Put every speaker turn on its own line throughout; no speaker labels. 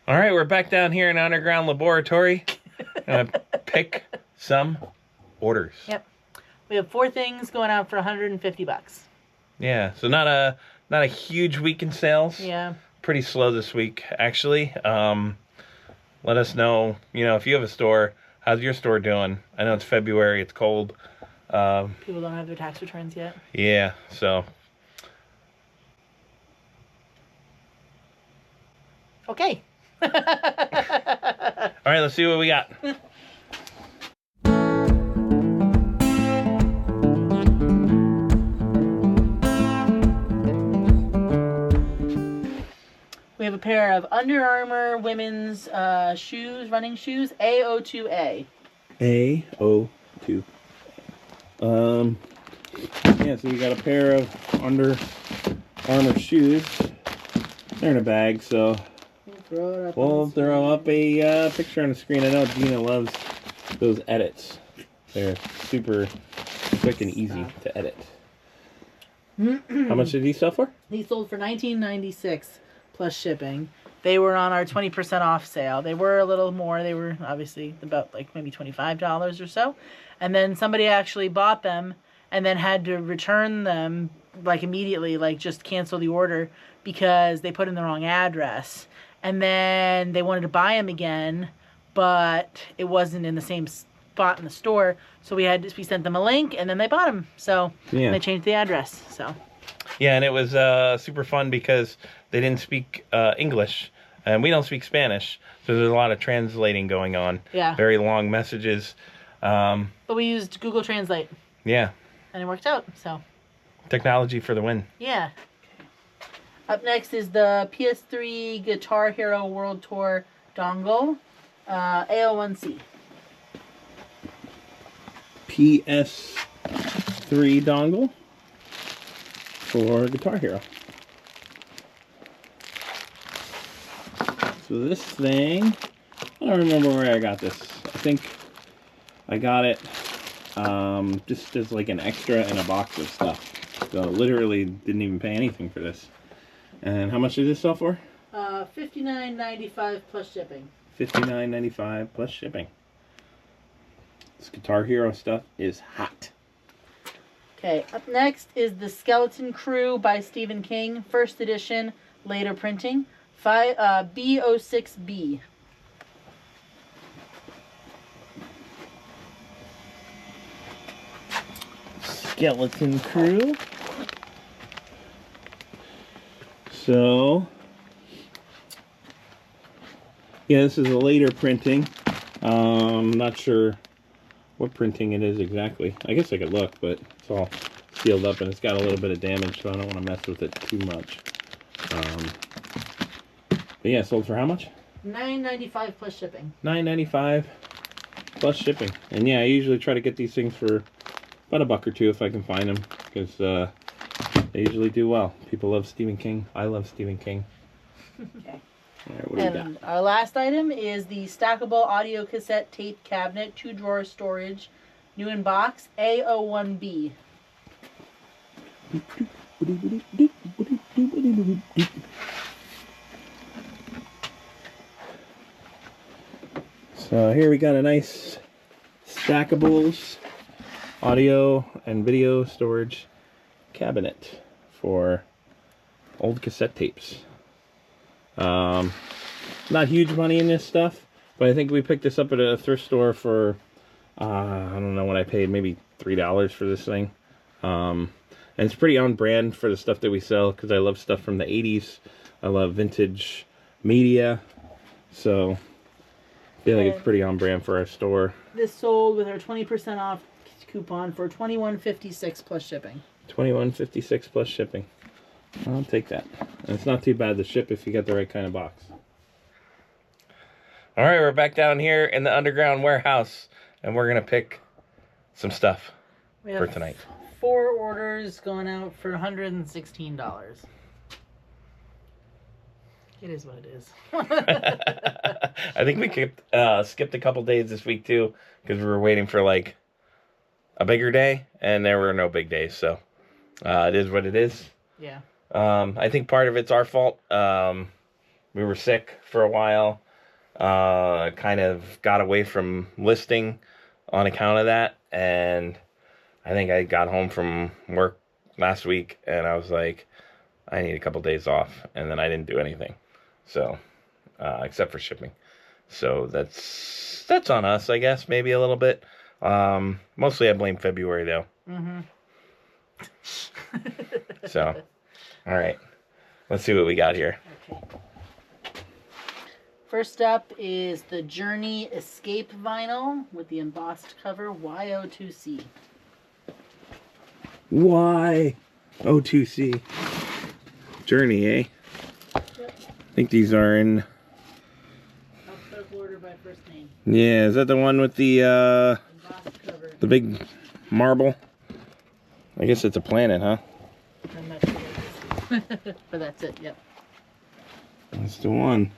All right, we're back down here in underground laboratory. Gonna pick some orders.
Yep. We have 4 things going out for $150.
Yeah, so not a huge week in sales.
Yeah.
Pretty slow this week, actually. Let us know, if you have a store, how's your store doing? I know it's February, it's cold.
People don't have their tax returns yet.
Yeah, so.
Okay.
All right, let's see what we got.
We have a pair of Under Armour women's shoes, running shoes, AO2A.
AO2. Yeah, so we got a pair of Under Armour shoes. They're in a bag, so we'll throw up a picture on the screen. I know Gina loves those edits. They're super quick and easy to edit. How much did these sell for?
These sold for $19.96 plus shipping. They were on our 20% off sale. They were a little more. They were obviously about like maybe $25 or so. And then somebody actually bought them and then had to return them like immediately, like just cancel the order because they put in the wrong address. And then they wanted to buy them again, but it wasn't in the same spot in the store. So we sent them a link and then they bought them. So
yeah.
They changed the address. So
yeah, and it was super fun because they didn't speak English and we don't speak Spanish. So there's a lot of translating going on.
Yeah.
Very long messages.
But we used Google Translate.
Yeah.
And it worked out, so.
Technology for the win.
Yeah. Up next is the PS3 Guitar Hero World Tour dongle, AO1C.
PS3 dongle for Guitar Hero. So this thing, I don't remember where I got this. I think I got it just as like an extra in a box of stuff. So literally didn't even pay anything for this. And how much did this sell for?
$59.95 plus shipping.
$59.95 plus shipping. This Guitar Hero stuff is hot.
Okay, up next is the Skeleton Crew by Stephen King, first edition, later printing, B06B.
Skeleton Crew. So, yeah, this is a later printing. Not sure what printing it is exactly. I guess I could look, but it's all sealed up and it's got a little bit of damage, so I don't want to mess with it too much. But yeah, sold for how much?
$9.95 plus shipping.
$9.95 plus shipping. And yeah, I usually try to get these things for about $1 or $2 if I can find them, because they usually do well. People love Stephen King. I love Stephen King.
Okay.
All right, what do we got?
Our last item is the stackable audio cassette tape cabinet, 2-drawer storage, new in box, AO1B. So here we got a nice stackables audio and video storage cabinet for old cassette tapes. Not huge money in this stuff, but I think we picked this up at a thrift store for I don't know what I paid, maybe $3 for this thing. And it's pretty on brand for the stuff that we sell, because I love stuff from the 80s. I love vintage media, so I feel like it's pretty on brand for our store. This sold with our 20% off coupon for $21.56 plus shipping.
$21.56 plus shipping. I'll take that. And it's not too bad to ship if you get the right kind of box. All right, we're back down here in the underground warehouse, and we're gonna pick some stuff for tonight.
4 orders going out for $116. It is what it is.
I think we skipped a couple days this week too, because we were waiting for like a bigger day, and there were no big days, so it is what it is.
Yeah.
I think part of it's our fault. we were sick for a while. Kind of got away from listing on account of that, and I think I got home from work last week, and I was like, I need a couple days off, and then I didn't do anything, so except for shipping. So that's on us, I guess, maybe a little bit. Mostly I blame February though.
Mm-hmm.
So, all right, let's see what we got here.
Okay. First up is the Journey Escape vinyl with the embossed cover YO2C.
Y-O-2-C. Journey, eh?
Yep.
I think these are in...
Alphabetical order by first name.
Yeah, is that the one with the
Embossed cover.
the big marble? I guess it's a planet, huh?
I'm not sure what it is. But that's it, yep.
That's the one.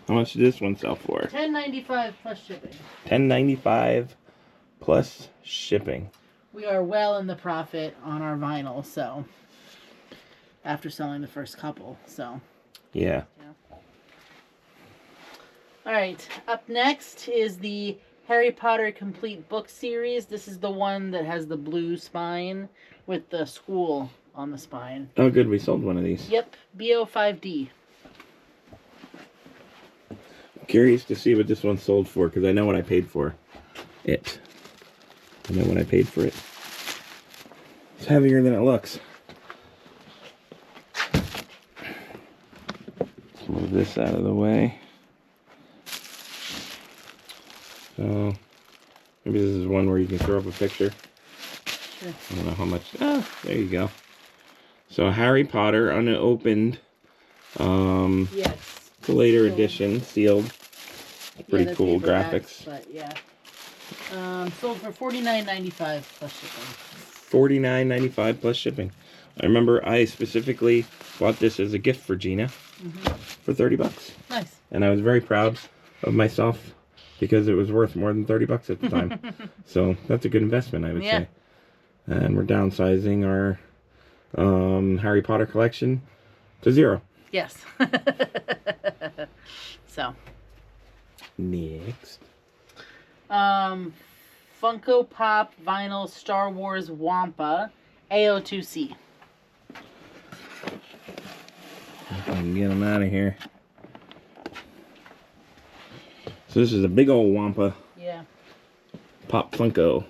How much did this one sell for?
$10.95 plus shipping.
$10.95 plus shipping.
We are well in the profit on our vinyl, so after selling the first couple, so
Yeah.
all right, up next is the Harry Potter Complete Book Series. This is the one that has the blue spine with the school on the spine.
Oh, good. We sold one of these.
Yep, BO5D.
Curious to see what this one sold for, because I know what I paid for it. I know what I paid for it. It's heavier than it looks. Let's move this out of the way. So, maybe this is one where you can throw up a picture.
Sure.
I don't know how much. Ah, there you go. So, Harry Potter unopened.
Yes.
The later
Sealed.
edition, sealed. Pretty
the
cool
paperbacks,
graphics.
but yeah. Sold for $49.95 plus shipping.
$49.95 plus shipping. I remember I specifically bought this as a gift for Gina for $30.
Nice.
And I was very proud of myself because it was worth more than $30 at the time. So that's a good investment, I would say. And we're downsizing our Harry Potter collection to 0.
Yes. So.
Next.
Funko Pop Vinyl Star Wars Wampa AO2C.
If I can get them out of here. So this is a big old Wampa.
Yeah.
Pop Funko.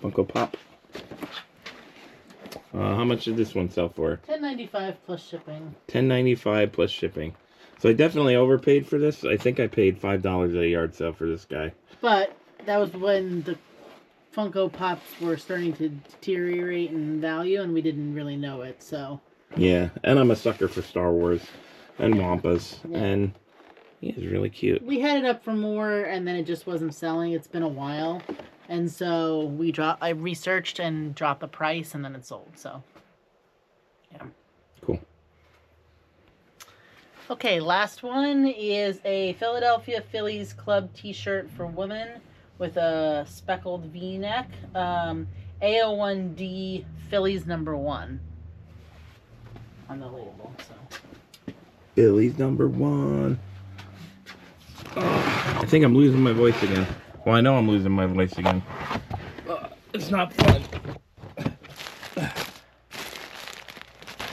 Funko Pop. How much did this one sell for?
$10.95 plus shipping.
$10.95 plus shipping. So I definitely overpaid for this. I think I paid $5 at a yard sale for this guy.
But that was when the Funko Pops were starting to deteriorate in value, and we didn't really know it. So.
Yeah, and I'm a sucker for Star Wars and Wampas,
Yeah.
and he is really cute.
We had it up for more, and then it just wasn't selling. It's been a while, and so I researched and dropped the price, and then it sold. So, yeah.
Cool.
Okay, last one is a Philadelphia Phillies club T-shirt for women with a speckled V-neck. AO1D Phillies #1 on the label. So.
Phillies #1. I think I'm losing my voice again. Well, I know I'm losing my voice again. It's not fun.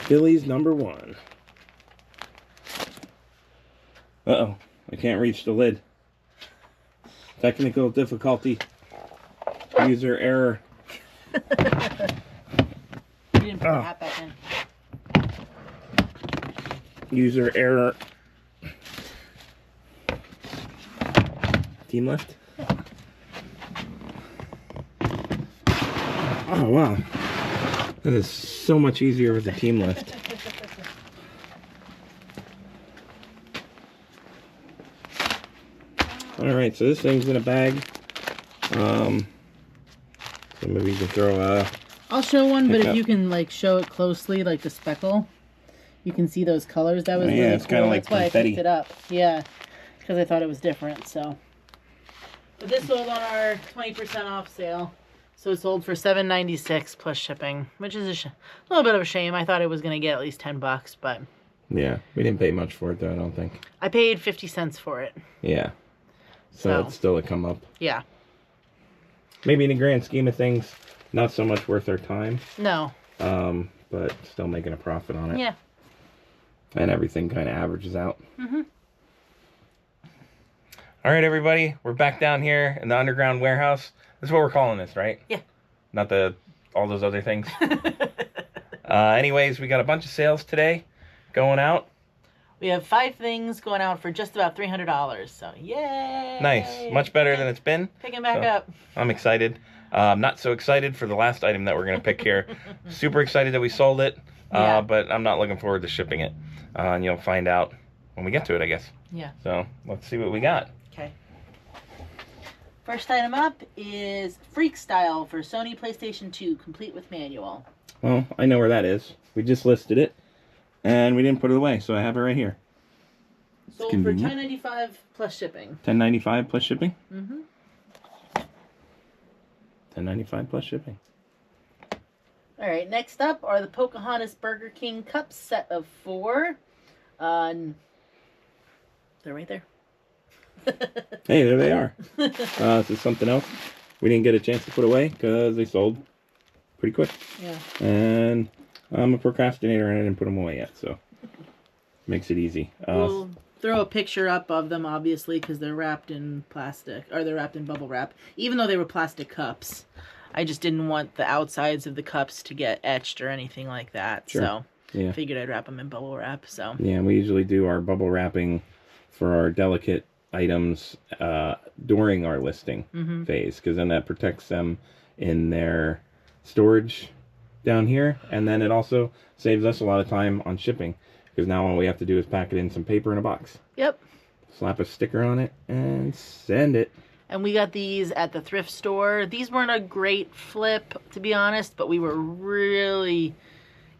Phillies #1. Uh-oh. I can't reach the lid. Technical difficulty. User error.
You didn't put the hat back in.
User error. Team lift? Oh, wow. That is so much easier with the team lift. Alright, so this thing's in a bag. So maybe you can throw a...
I'll show one, but if
Pickup.
you can like show it closely, like the speckle, you can see those colors. That was
Oh, yeah,
really
it's
cool.
kinda like
That's why
confetti.
I picked it up. Yeah, because I thought it was different. So, but this sold on our 20% off sale, so it sold for $7.96 plus shipping, which is a little bit of a shame. I thought it was gonna get at least $10, but
Yeah, we didn't pay much for it though, I don't think.
I paid 50 cents for it.
Yeah. So it's still a come up.
Yeah.
Maybe in the grand scheme of things, not so much worth our time.
No.
But still making a profit on it.
Yeah.
And everything kind of averages out.
Mm-hmm.
All right, everybody. We're back down here in the underground warehouse. That's what we're calling this, right?
Yeah.
Not all those other things. Anyways, we got a bunch of sales today going out.
We have 5 things going out for just about $300. So, yay!
Nice. Much better than it's been.
Picking back up.
I'm excited. Not so excited for the last item that we're going to pick here. Super excited that we sold it, but I'm not looking forward to shipping it. And you'll find out when we get to it, I guess.
Yeah.
So let's see what we got.
Okay. First item up is Freak Style for Sony PlayStation 2, complete with manual.
Well, I know where that is. We just listed it, and we didn't put it away, so I have it right here.
Sold for $10.95 plus shipping.
$10.95 plus shipping?
Mm-hmm.
$10.95 plus shipping.
All right, next up are the Pocahontas Burger King cups, set of 4. They're right there.
Hey, there they are. This is something else we didn't get a chance to put away because they sold pretty quick.
Yeah.
And I'm a procrastinator and I didn't put them away yet, so makes it easy.
We'll throw a picture up of them, obviously, because they're wrapped in plastic, or they're wrapped in bubble wrap, even though they were plastic cups. I just didn't want the outsides of the cups to get etched or anything like that. Sure. So
yeah.
Figured I'd wrap them in bubble wrap. So
yeah, we usually do our bubble wrapping for our delicate items during our listing phase, because then that protects them in their storage down here, and then it also saves us a lot of time on shipping, because now all we have to do is pack it in some paper in a box.
Yep.
Slap a sticker on it and send it.
And we got these at the thrift store. These weren't a great flip, to be honest, but we were really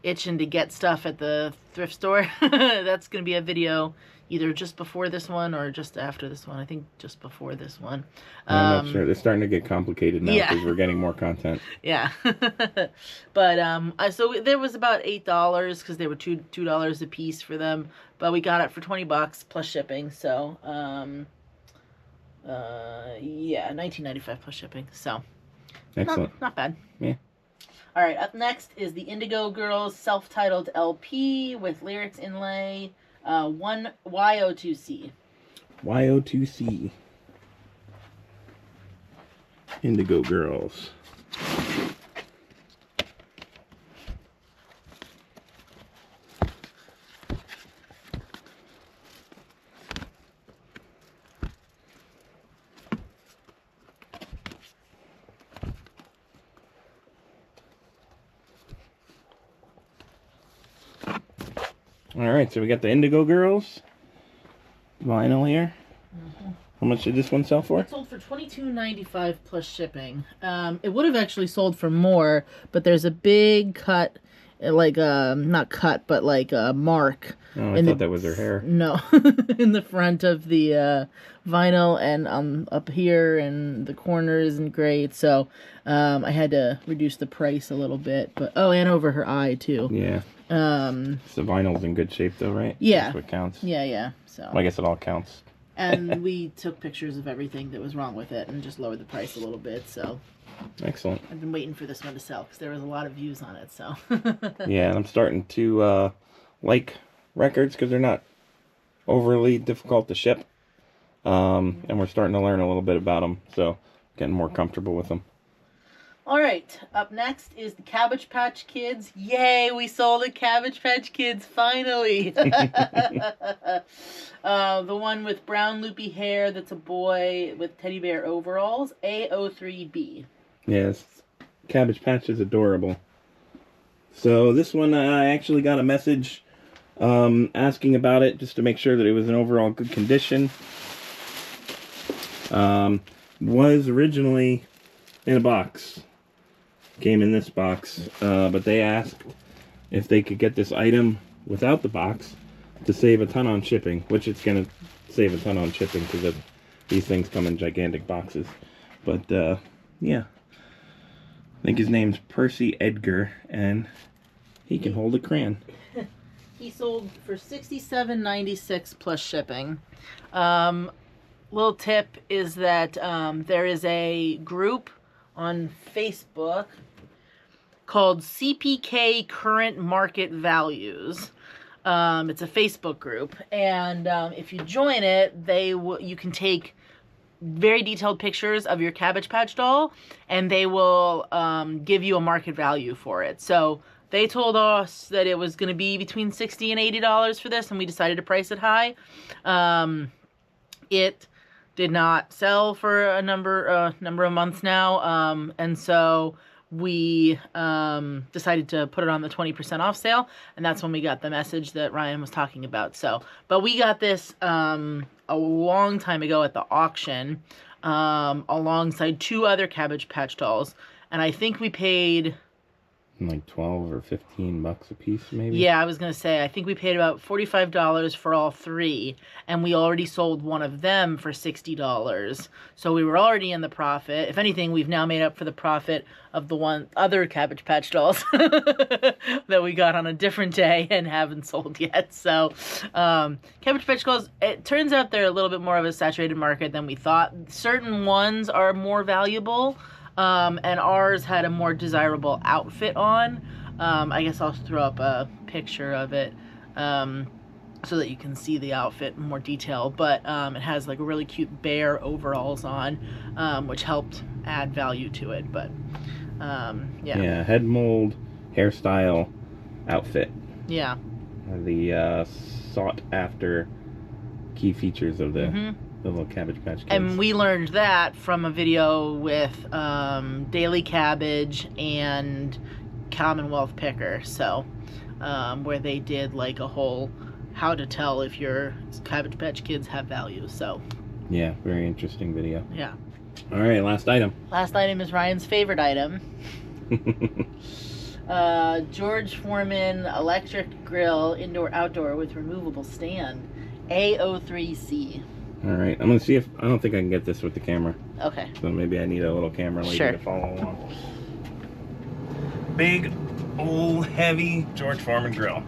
itching to get stuff at the thrift store. That's going to be a video either just before this one or just after this one. I think just before this one.
I'm not sure. They're starting to get complicated now because we're getting more content.
Yeah. But so there was about $8 because they were $2 a piece for them. But we got it for $20 plus shipping. So yeah, $19.95 plus shipping. So
excellent.
Not bad.
Yeah.
All right, up next is the Indigo Girls self-titled LP with lyrics inlay. 1 YO2C.
YO2C. Indigo Girls. Alright, so we got the Indigo Girls vinyl here. How much did this one sell for?
It sold for $22.95 plus shipping. It would have actually sold for more, but there's a big cut, like not cut, but like a mark.
Oh, I thought that was her hair.
No, in the front of the vinyl and up here and the corner isn't great, so I had to reduce the price a little bit. But and over her eye too.
Yeah. So vinyl's in good shape though, right?
Yeah.
That's what counts.
Yeah. So.
Well, I guess it all counts.
And we took pictures of everything that was wrong with it and just lowered the price a little bit. So.
Excellent.
I've been waiting for this one to sell because there was a lot of views on it. So.
Yeah, and I'm starting to like records because they're not overly difficult to ship, and we're starting to learn a little bit about them. So getting more comfortable with them.
All right, up next is the Cabbage Patch Kids. Yay, we sold a Cabbage Patch Kids, finally. The one with brown loopy hair that's a boy with teddy bear overalls, A03B.
Yes, Cabbage Patch is adorable. So this one, I actually got a message asking about it just to make sure that it was in overall good condition. Was originally in a box. Came in this box, but they asked if they could get this item without the box to save a ton on shipping, which it's going to save a ton on shipping because these things come in gigantic boxes. But yeah, I think his name's Percy Edgar, and he can hold a crayon.
He sold for $67.96 plus shipping. Little tip is that there is a group on Facebook called CPK Current Market Values. It's a Facebook group, and if you join it, you can take very detailed pictures of your Cabbage Patch doll, and they will give you a market value for it. So they told us that it was going to be between $60 and $80 for this, and we decided to price it high. It did not sell for a number of months now, and so we decided to put it on the 20% off sale, and that's when we got the message that Ryan was talking about. So, but we got this a long time ago at the auction, alongside 2 other Cabbage Patch dolls, and I think we paid
like 12 or 15 bucks a piece, maybe.
Yeah, I was gonna say, I think we paid about $45 for all 3, and we already sold one of them for $60. So we were already in the profit. If anything, we've now made up for the profit of the other Cabbage Patch dolls that we got on a different day and haven't sold yet. So Cabbage Patch dolls, it turns out they're a little bit more of a saturated market than we thought. Certain ones are more valuable. And ours had a more desirable outfit on. I guess I'll throw up a picture of it so that you can see the outfit in more detail. But it has like really cute bear overalls on, which helped add value to it. But yeah.
Yeah, head mold, hairstyle, outfit.
Yeah.
The sought after key features of the little Cabbage Patch Kids.
And we learned that from a video with Daily Cabbage and Commonwealth Picker. So where they did like a whole how to tell if your Cabbage Patch Kids have value. So
yeah, very interesting video.
Yeah.
All right, last item.
Last item is Ryan's favorite item. George Foreman electric grill, indoor outdoor with removable stand, A03C.
All right, I'm gonna see if, I don't think I can get this with the camera.
Okay.
So maybe I need a little camera lady to follow along. Big, old, heavy George Foreman grill.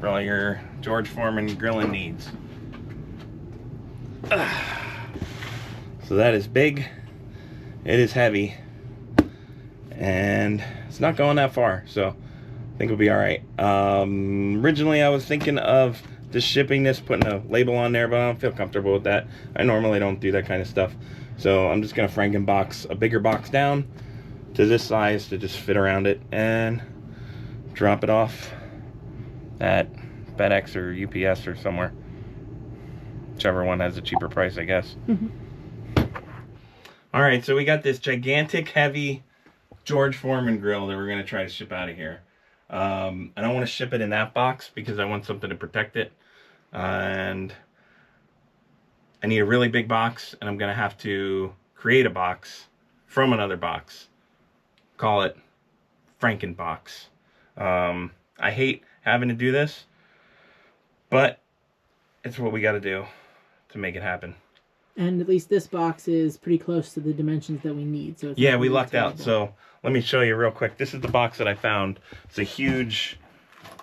For all your George Foreman grilling needs. So that is big, it is heavy, and it's not going that far, so I think we'll be all right. Originally I was thinking of just shipping this, putting a label on there, but I don't feel comfortable with that. I normally don't do that kind of stuff. So I'm just gonna Frankenbox a bigger box down to this size to just fit around it and drop it off at FedEx or UPS or somewhere. Whichever one has a cheaper price, I guess. All right, so we got this gigantic, heavy George Foreman grill that we're gonna try to ship out of here. I don't want to ship it in that box because I want something to protect it, and I need a really big box, and I'm gonna have to create a box from another box, call it Frankenbox. I hate having to do this, but it's what we got to do to make it happen.
And at least this box is pretty close to the dimensions that we need. So it's
yeah, we lucked out. So let me show you real quick. This is the box that I found. It's a huge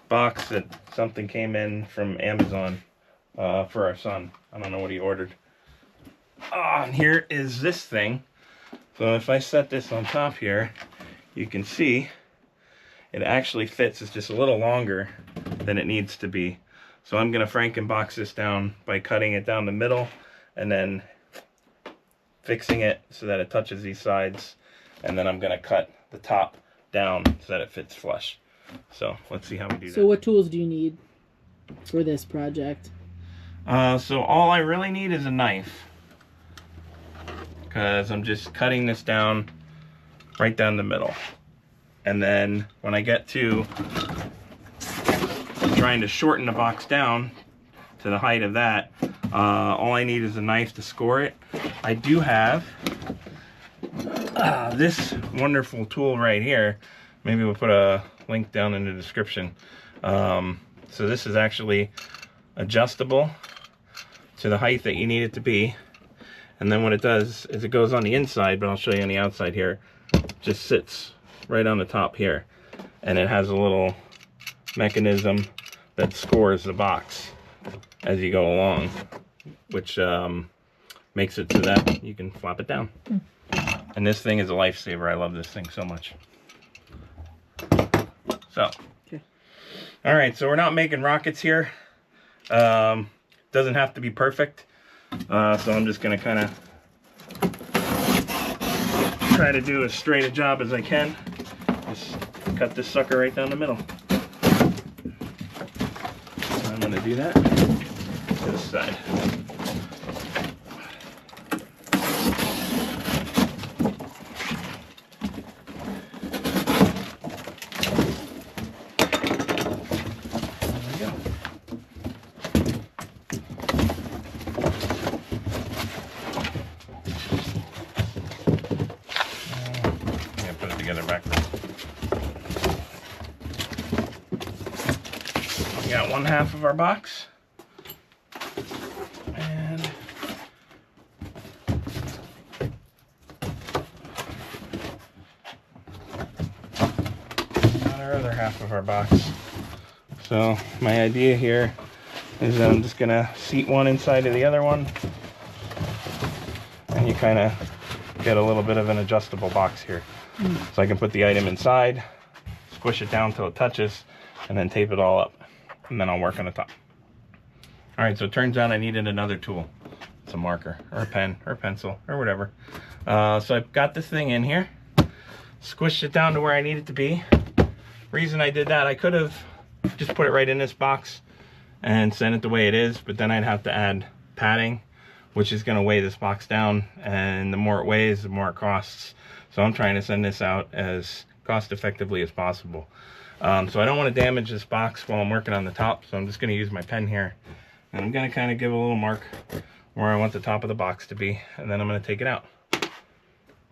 box that something came in from Amazon for our son. I don't know what he ordered. And here is this thing. So if I set this on top here, you can see it actually fits. It's just a little longer than it needs to be. So I'm going to Frankenbox this down by cutting it down the middle and then fixing it so that it touches these sides, and then I'm going to cut the top down so that it fits flush. So let's see how we do that.
So what tools do you need for this project?
So all I really need is a knife, because I'm just cutting this down right down the middle. And then when I get to trying to shorten the box down to the height of that, all I need is a knife to score it. I do have this wonderful tool right here. Maybe we'll put a link down in the description. So this is actually adjustable to the height that you need it to be. And then what it does is it goes on the inside, but I'll show you on the outside here. It just sits right on the top here. And it has a little mechanism that scores the box as you go along, which makes it so that you can flop it down. And this thing is a lifesaver. I love this thing so much. So, all right, so we're not making rockets here. Doesn't have to be perfect. So I'm just gonna kind of try to do as straight a job as I can. Just cut this sucker right down the middle. I'm gonna do that to this side. We got one half of our box, and got our other half of our box. So my idea here is that I'm just gonna seat one inside of the other one, and you kind of get a little bit of an adjustable box here. So I can put the item inside, squish it down till it touches, and then tape it all up, and then I'll work on the top. All right, so it turns out I needed another tool. It's a marker or a pen or a pencil or whatever. So I've got this thing in here, squished it down to where I need it to be. Reason I did that, I could have just put it right in this box and sent it the way it is, but then I'd have to add padding, which is gonna weigh this box down, and the more it weighs, the more it costs. So I'm trying to send this out as cost effectively as possible. So I don't want to damage this box while I'm working on the top, so I'm just going to use my pen here, and I'm going to kind of give a little mark where I want the top of the box to be, and then I'm going to take it out.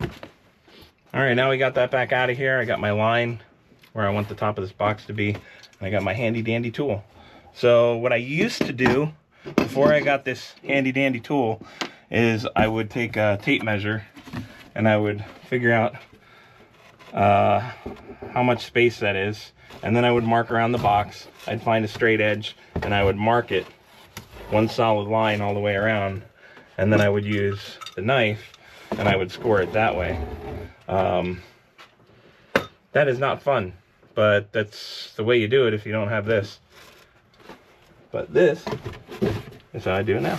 All right, now we got that back out of here. I got my line where I want the top of this box to be, and I got my handy dandy tool. So what I used to do before I got this handy dandy tool is I would take a tape measure and I would figure out how much space that is, and then I would mark around the box. I'd find a straight edge and I would mark it one solid line all the way around, and then I would use the knife and I would score it that way. That is not fun, but that's the way you do it if you don't have this. But this is how I do it now.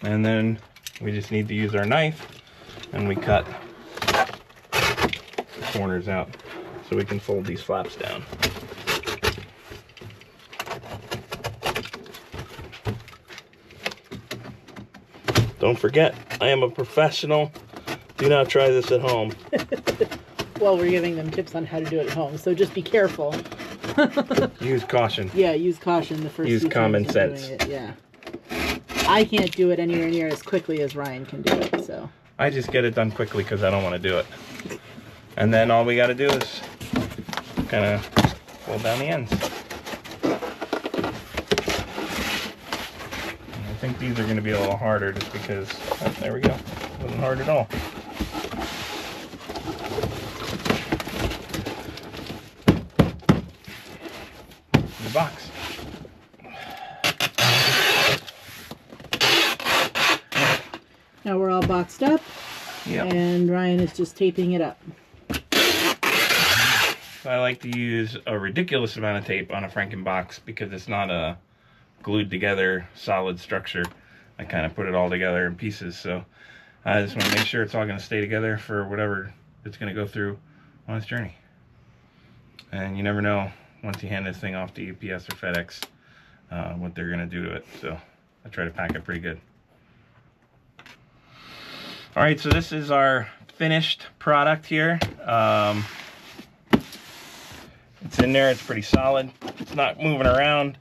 And then we just need to use our knife and we cut the corners out so we can fold these flaps down. Don't forget, I am a professional. Do not try this at home.
Well, we're giving them tips on how to do it at home, so just be careful.
Use caution.
Yeah, use caution the first
use
few
common
times
sense.
doing it, yeah. I can't do it anywhere near as quickly as Ryan can do it, so.
I just get it done quickly because I don't want to do it. And then all we got to do is kind of fold down the ends. And I think these are going to be a little harder just because, oh, there we go. It wasn't hard at all. The box.
Now we're all boxed up,
Yep.
and Ryan is just taping it up.
I like to use a ridiculous amount of tape on a Frankenbox because it's not a glued together solid structure. I kind of put it all together in pieces, so I just want to make sure it's all going to stay together for whatever it's going to go through on its journey. And you never know once you hand this thing off to UPS or FedEx what they're going to do to it, so I try to pack it pretty good. All right, so this is our finished product here. It's in there. It's pretty solid. It's not moving around.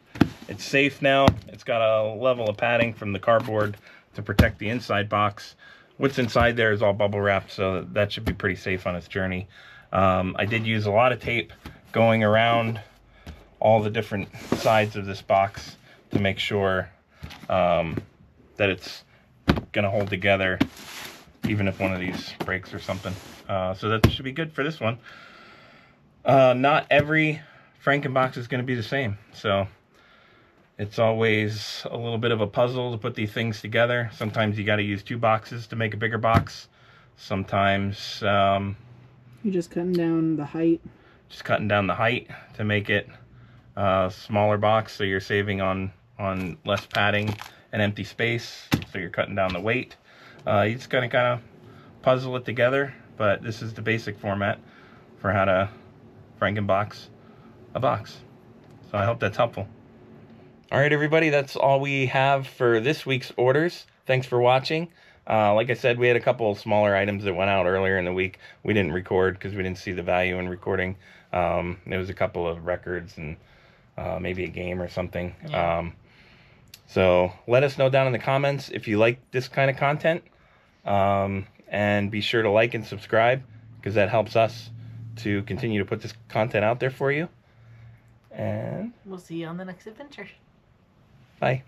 It's safe now. It's got a level of padding from the cardboard to protect the inside box. What's inside there is all bubble wrapped, so that should be pretty safe on its journey. I did use a lot of tape going around all the different sides of this box to make sure that it's gonna hold together even if one of these breaks or something. So that should be good for this one. Not every Frankenbox is going to be the same, so it's always a little bit of a puzzle to put these things together. Sometimes you got to use 2 boxes to make a bigger box. Sometimes
you're just cutting down the height.
Just cutting down the height to make it a smaller box, so you're saving on less padding and empty space. So you're cutting down the weight. You just gotta kind of puzzle it together, but this is the basic format for how to Frankenbox a box. So I hope that's helpful. All right, everybody, that's all we have for this week's orders. Thanks for watching. Like I said, we had a couple of smaller items that went out earlier in the week. We didn't record because we didn't see the value in recording. There was a couple of records and maybe a game or something. Yeah. So let us know down in the comments if you like this kind of content. And be sure to like and subscribe, because that helps us to continue to put this content out there for you. And
we'll see you on the next adventure.
Bye.